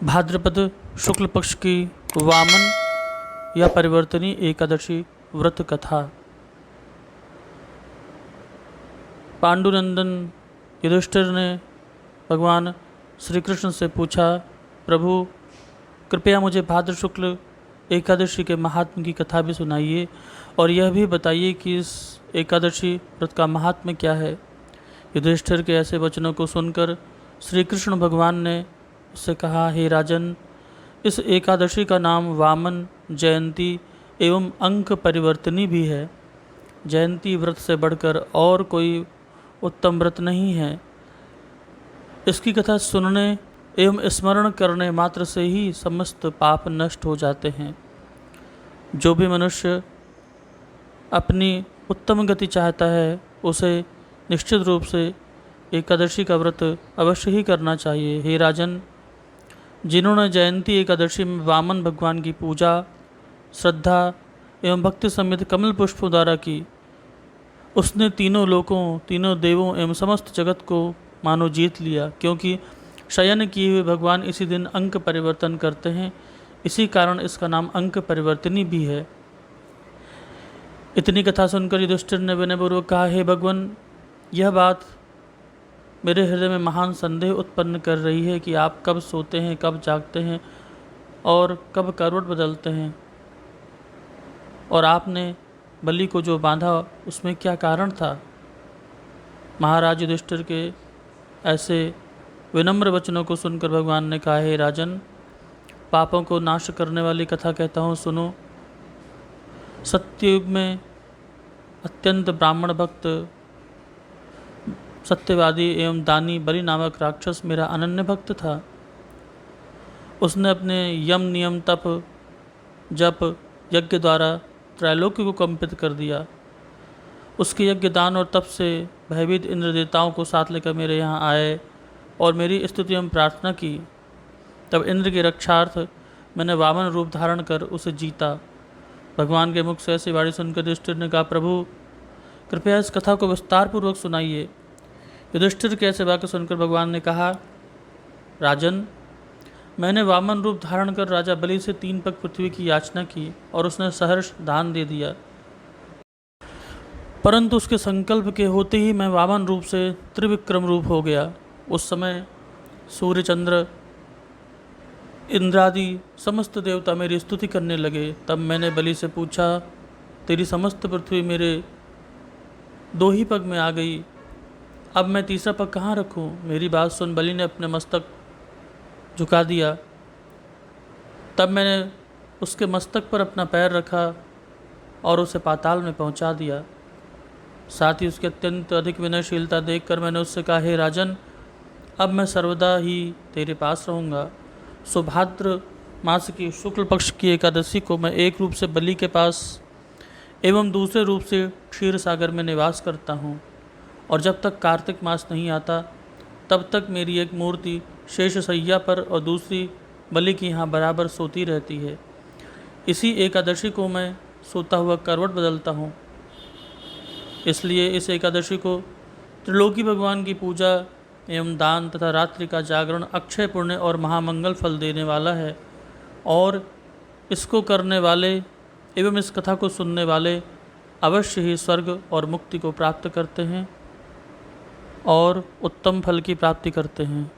भाद्रपद शुक्ल पक्ष की वामन या परिवर्तनी एकादशी व्रत कथा। पांडुनंदन युधिष्ठिर ने भगवान श्री कृष्ण से पूछा, प्रभु कृपया मुझे भाद्र शुक्ल एकादशी के महात्म की कथा भी सुनाइए और यह भी बताइए कि इस एकादशी व्रत का महात्म्य क्या है। युधिष्ठिर के ऐसे वचनों को सुनकर श्री कृष्ण भगवान ने उससे कहा, हे राजन, इस एकादशी का नाम वामन, जयंती एवं अंक परिवर्तनी भी है। जयंती व्रत से बढ़कर और कोई उत्तम व्रत नहीं है। इसकी कथा सुनने एवं स्मरण करने मात्र से ही समस्त पाप नष्ट हो जाते हैं। जो भी मनुष्य अपनी उत्तम गति चाहता है उसे निश्चित रूप से एकादशी का व्रत अवश्य ही करना चाहिए। हे राजन, जिन्होंने जयंती एकादशी में वामन भगवान की पूजा श्रद्धा एवं भक्ति समेत कमल पुष्पों द्वारा की, उसने तीनों लोकों, तीनों देवों एवं समस्त जगत को मानो जीत लिया, क्योंकि शयन किए हुए भगवान इसी दिन अंक परिवर्तन करते हैं। इसी कारण इसका नाम अंक परिवर्तनी भी है। इतनी कथा सुनकर युधिष्ठिर ने विनयपूर्वक कहा, हे भगवान, यह बात मेरे हृदय में महान संदेह उत्पन्न कर रही है कि आप कब सोते हैं, कब जागते हैं और कब करवट बदलते हैं, और आपने बलि को जो बांधा उसमें क्या कारण था। महाराज युधिष्ठिर के ऐसे विनम्र वचनों को सुनकर भगवान ने कहा, हे राजन, पापों को नाश करने वाली कथा कहता हूँ, सुनो। सत्ययुग में अत्यंत ब्राह्मण भक्त, सत्यवादी एवं दानी बलि नामक राक्षस मेरा अनन्य भक्त था। उसने अपने यम नियम तप जप यज्ञ द्वारा त्रैलोक्य को कंपित कर दिया। उसके यज्ञ दान और तप से भयभीत इंद्र देवताओं को साथ लेकर मेरे यहाँ आए और मेरी स्तुति एवं प्रार्थना की। तब इंद्र की रक्षार्थ मैंने वामन रूप धारण कर उसे जीता। भगवान के मुख से ऐसी वाणी सुनकर युधिष्ठिर ने कहा, प्रभु कृपया इस कथा को विस्तार पूर्वक सुनाइए। युधिष्ठिर के ऐसे वाक्य सुनकर भगवान ने कहा, राजन, मैंने वामन रूप धारण कर राजा बलि से 3 पग पृथ्वी की याचना की और उसने सहर्ष दान दे दिया। परंतु उसके संकल्प के होते ही मैं वामन रूप से त्रिविक्रम रूप हो गया। उस समय सूर्य, चंद्र, इंद्रादि समस्त देवता मेरी स्तुति करने लगे। तब मैंने बलि से पूछा, तेरी समस्त पृथ्वी मेरे 2 ही पग में आ गई, अब मैं तीसरा पग कहाँ रखूँ। मेरी बात सुन बलि ने अपने मस्तक झुका दिया। तब मैंने उसके मस्तक पर अपना पैर रखा और उसे पाताल में पहुँचा दिया। साथ ही उसकी अत्यंत अधिक विनयशीलता देखकर मैंने उससे कहा, हे राजन, अब मैं सर्वदा ही तेरे पास रहूँगा। सो भाद्र मास की शुक्ल पक्ष की एकादशी को मैं एक रूप से बलि के पास एवं दूसरे रूप से क्षीर सागर में निवास करता हूँ, और जब तक कार्तिक मास नहीं आता तब तक मेरी एक मूर्ति शेष सैया पर और दूसरी बलि की यहाँ बराबर सोती रहती है। इसी एकादशी को मैं सोता हुआ करवट बदलता हूँ। इसलिए इस एकादशी को त्रिलोकी भगवान की पूजा एवं दान तथा रात्रि का जागरण अक्षय पुण्य और महामंगल फल देने वाला है, और इसको करने वाले एवं इस कथा को सुनने वाले अवश्य ही स्वर्ग और मुक्ति को प्राप्त करते हैं और उत्तम फल की प्राप्ति करते हैं।